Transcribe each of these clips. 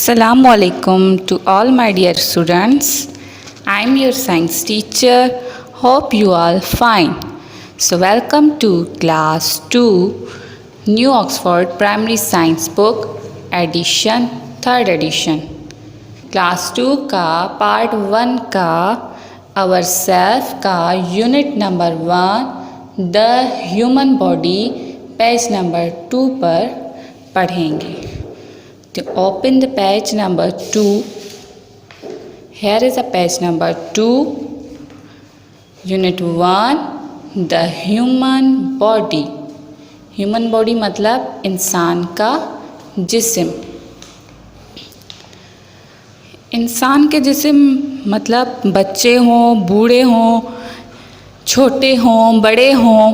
Assalamu alaikum to all my dear students. I am your science teacher. Hope you all fine. So welcome to class 2 New Oxford Primary Science Book edition 3rd edition. Class 2 का part 1 का our self का unit number 1 the human body page number 2 पर पढ़ेंगे. To open the page number 2, here is a page number 2, unit 1, the human body. Human body मतलब इंसान का जिस्म. इंसान के जिस्म मतलब बच्चे हों, बूढ़े हों, छोटे हों, बड़े हों,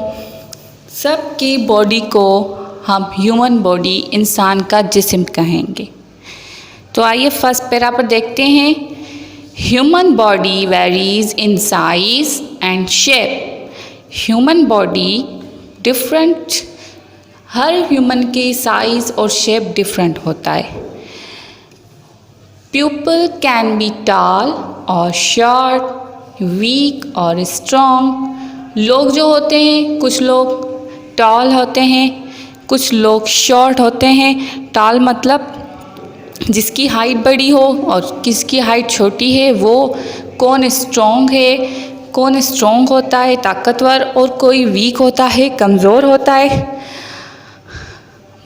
सबकी बॉडी को हम ह्यूमन बॉडी इंसान का जिस्म कहेंगे. तो आइए फर्स्ट पैरा पर देखते हैं. Human body varies in size and shape. Human body different, her human की साइज और शेप डिफरेंट होता है. पीपल कैन बी टॉल और शॉर्ट, वीक और स्ट्रॉन्ग. लोग जो होते हैं, कुछ लोग टॉल होते हैं, कुछ लोग शॉर्ट होते हैं. टॉल मतलब जिसकी हाइट बड़ी हो और किसकी हाइट छोटी है. वो कौन स्ट्रॉन्ग है, कौन स्ट्रॉन्ग होता है ताकतवर, और कोई वीक होता है कमज़ोर होता है.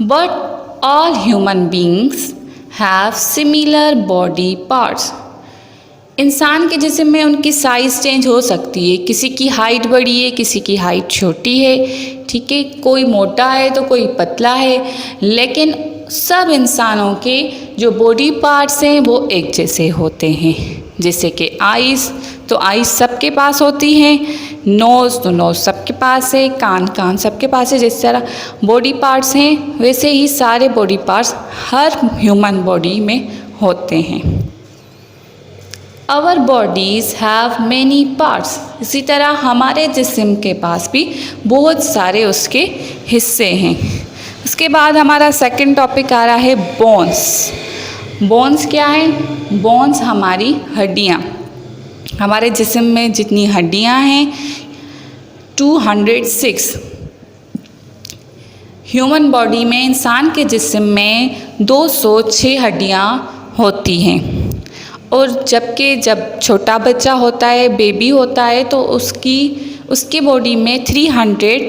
But all human beings have similar body parts. इंसान के जिस्म में उनकी साइज़ चेंज हो सकती है. किसी की हाइट बड़ी है, किसी की हाइट छोटी है, ठीक है. कोई मोटा है तो कोई पतला है, लेकिन सब इंसानों के जो बॉडी पार्ट्स हैं वो एक जैसे होते हैं. जैसे कि आइज़, तो आइज़ सबके पास होती हैं. नोज़, तो नोज़ सबके पास है. कान, कान सबके पास है. जिस तरह बॉडी पार्ट्स हैं वैसे ही सारे बॉडी पार्ट्स हर ह्यूमन बॉडी में होते हैं. Our bodies have many parts. इसी तरह हमारे जिस्म के पास भी बहुत सारे उसके हिस्से हैं. उसके बाद हमारा सेकंड टॉपिक आ रहा है बोन्स. बोन्स क्या है? बोन्स हमारी हड्डियाँ. हमारे जिस्म में जितनी हड्डियाँ हैं 206. ह्यूमन बॉडी में, इंसान के जिस्म में 206 हड्डियाँ होती हैं. और जब छोटा बच्चा होता है, बेबी होता है, तो उसकी बॉडी में 300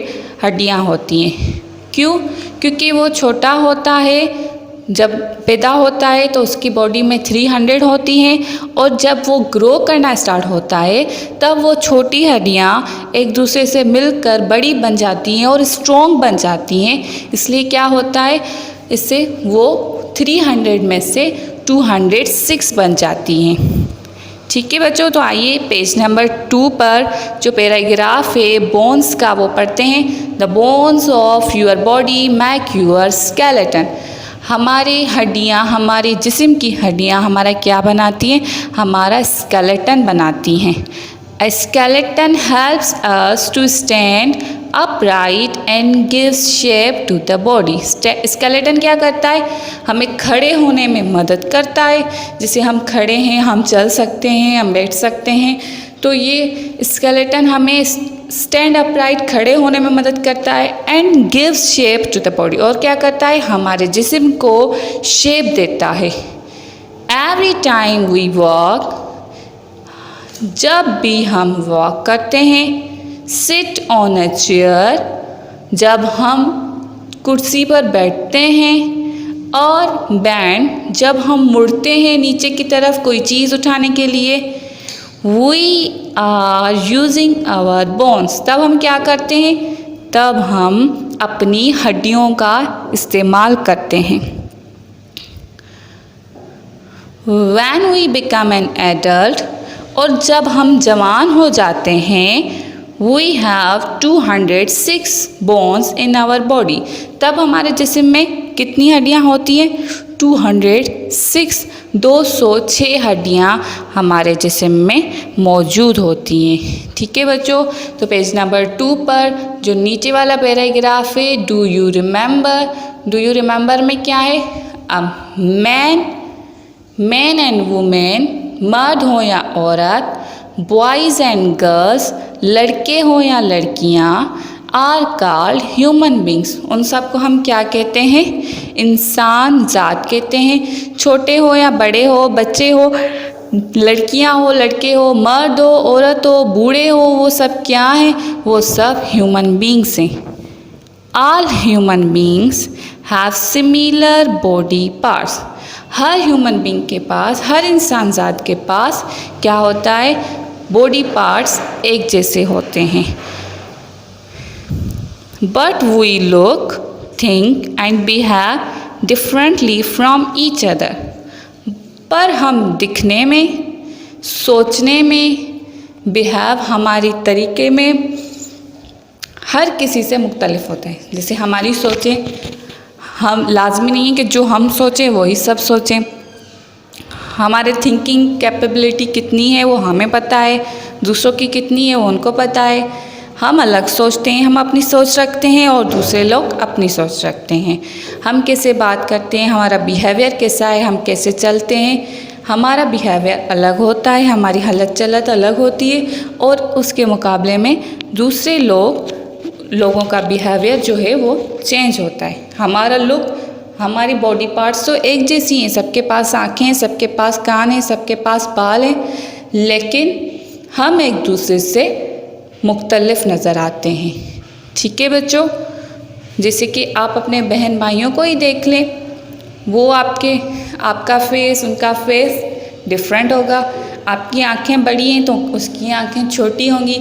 हड्डियाँ होती हैं. क्यों? क्योंकि वो छोटा होता है. जब पैदा होता है तो उसकी बॉडी में 300 होती हैं, और जब वो ग्रो करना स्टार्ट होता है तब वो छोटी हड्डियाँ एक दूसरे से मिलकर बड़ी बन जाती हैं और स्ट्रॉन्ग बन जाती हैं. इसलिए क्या होता है, इससे वो 300 में से 206 बन जाती हैं. ठीक है बच्चों, तो आइए पेज नंबर 2 पर जो पैराग्राफ है बोन्स का वो पढ़ते हैं. The bones of your body make your skeleton. हमारी हड्डियाँ, हमारे जिस्म की हड्डियाँ हमारा क्या बनाती हैं? हमारा स्केलेटन बनाती हैं. A skeleton helps us to stand upright and gives shape to the body. Skeleton क्या करता है? हमें खड़े होने में मदद करता है. जैसे हम खड़े हैं, हम चल सकते हैं, हम बैठ सकते हैं. तो ये स्केलेटन हमें स्टैंड अपराइट, खड़े होने में मदद करता है. And gives shape to the body, और क्या करता है? हमारे जिस्म को शेप देता है. एवरी टाइम वी वॉक, जब भी हम वॉक करते हैं. सिट ऑन अ चेयर, जब हम कुर्सी पर बैठते हैं. और बैंड, जब हम मुड़ते हैं नीचे की तरफ कोई चीज़ उठाने के लिए. We are using our bones, तब हम क्या करते हैं? तब हम अपनी हड्डियों का इस्तेमाल करते हैं. When we become an adult, और जब हम जवान हो जाते हैं, we have 206 bones in our body. तब हमारे जिस्म में कितनी हड्डियाँ होती हैं? 206. 206 हड्डियाँ हमारे जिस्म में मौजूद होती हैं. ठीक है बच्चों, तो पेज नंबर 2 पर जो नीचे वाला पैराग्राफ है, do you remember. Do you remember में क्या है? A man man and women, मर्द हो या औरत, बॉयज़ एंड गर्ल्स, लड़के हो या लड़कियाँ, आर कॉल्ड ह्यूमन बींग्स। उन सब को हम क्या कहते हैं? इंसान जात कहते हैं। छोटे हो या बड़े हो, बच्चे हो, लड़कियां हो, लड़के हो, मर्द हो, औरत हो, बूढ़े हो, वो सब क्या हैं? वो सब ह्यूमन बींग्स हैं। All human beings have similar body parts. Her human being के पास, हर इंसान जात के पास क्या होता है? बॉडी पार्ट्स एक जैसे होते हैं। But we look, think and behave differently from each other. पर हम दिखने में, सोचने में, बिहेव हमारी तरीके में हर किसी से मुख्तलिफ होता है। जैसे हमारी सोचें, हम लाजमी नहीं है कि जो हम सोचें वही सब सोचें। हमारे थिंकिंग कैपेबिलिटी कितनी है वो हमें पता है, दूसरों की कितनी है वो उनको पता है। हम अलग सोचते हैं, हम अपनी सोच रखते हैं और दूसरे लोग अपनी सोच रखते हैं। हम कैसे बात करते हैं, हमारा बिहेवियर कैसा है, हम कैसे चलते हैं, हमारा बिहेवियर अलग होता है, हमारी हालत चलत अलग होती है और उसके मुकाबले में दूसरे लोगों का बिहेवियर जो है वो चेंज होता है। हमारा लुक, हमारी बॉडी पार्ट्स तो एक जैसी हैं, सबके पास आँखें हैं, सबके पास कान हैं, सबके पास बाल हैं, लेकिन हम एक दूसरे से मुख्तलिफ नज़र आते हैं। ठीक है बच्चों, जैसे कि आप अपने बहन भाइयों को ही देख लें, वो आपका फेस, उनका फेस डिफरेंट होगा। आपकी आँखें बड़ी हैं तो उसकी आँखें छोटी होंगी।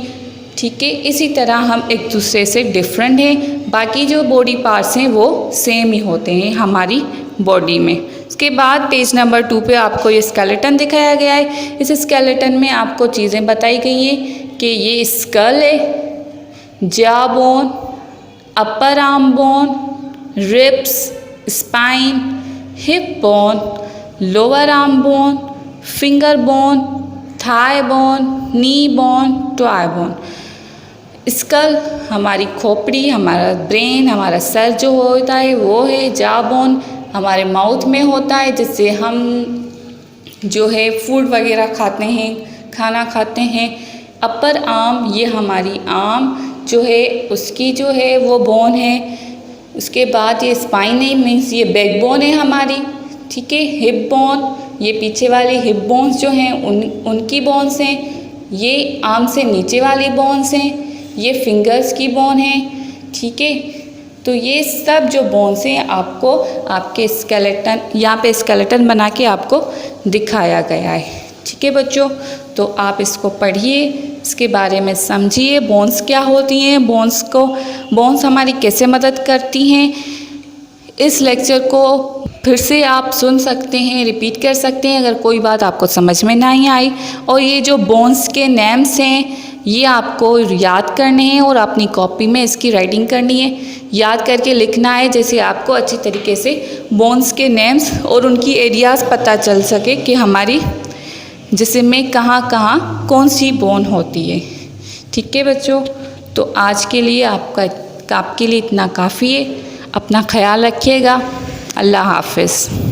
ठीक है, इसी तरह हम एक दूसरे से डिफरेंट हैं। बाकी जो बॉडी पार्ट्स हैं वो सेम ही होते हैं हमारी बॉडी में। उसके बाद पेज नंबर 2 पे आपको ये स्केलेटन दिखाया गया है। इस स्केलेटन में आपको चीज़ें बताई गई हैं कि ये स्कल है, jaw bone, upper arm bone, ribs, spine, hip bone, lower arm bone, finger bone, thigh bone, knee bone, toe bone. Skull हमारी खोपड़ी, हमारा ब्रेन, हमारा सर जो होता है वो है। जॉ बोन हमारे माउथ में होता है, जिससे हम जो है फूड वगैरह खाते हैं, खाना खाते हैं। अपर आर्म, ये हमारी आर्म जो है उसकी जो है वो बोन है। उसके बाद ये स्पाइन है, मीन्स ये बैक बोन है हमारी। ठीक है, हिप बोन, ये पीछे वाली हिप बोन्स जो हैं उनकी बोन्स हैं। ये आर्म से नीचे वाली बोन्स हैं, ये फिंगर्स की बोन है। ठीक है, तो ये सब जो बोन्स हैं आपको आपके स्केलेटन, यहाँ पे स्केलेटन बना के आपको दिखाया गया है। ठीक है बच्चों, तो आप इसको पढ़िए, इसके बारे में समझिए, बोन्स क्या होती हैं, बोन्स हमारी कैसे मदद करती हैं। इस लेक्चर को फिर से आप सुन सकते हैं, रिपीट कर सकते हैं अगर कोई बात आपको समझ में नहीं आई। और ये जो बोन्स के नेम्स हैं ये आपको याद करने हैं और अपनी कॉपी में इसकी राइटिंग करनी है, याद करके लिखना है, जैसे आपको अच्छी तरीके से बोन्स के नेम्स और उनकी एरियाज़ पता चल सके कि हमारी जिस्म में कहाँ कहाँ कौन सी बोन होती है। ठीक है बच्चों, तो आज के लिए आपके लिए इतना काफ़ी है। अपना ख्याल रखिएगा। अल्लाह हाफ़िज़।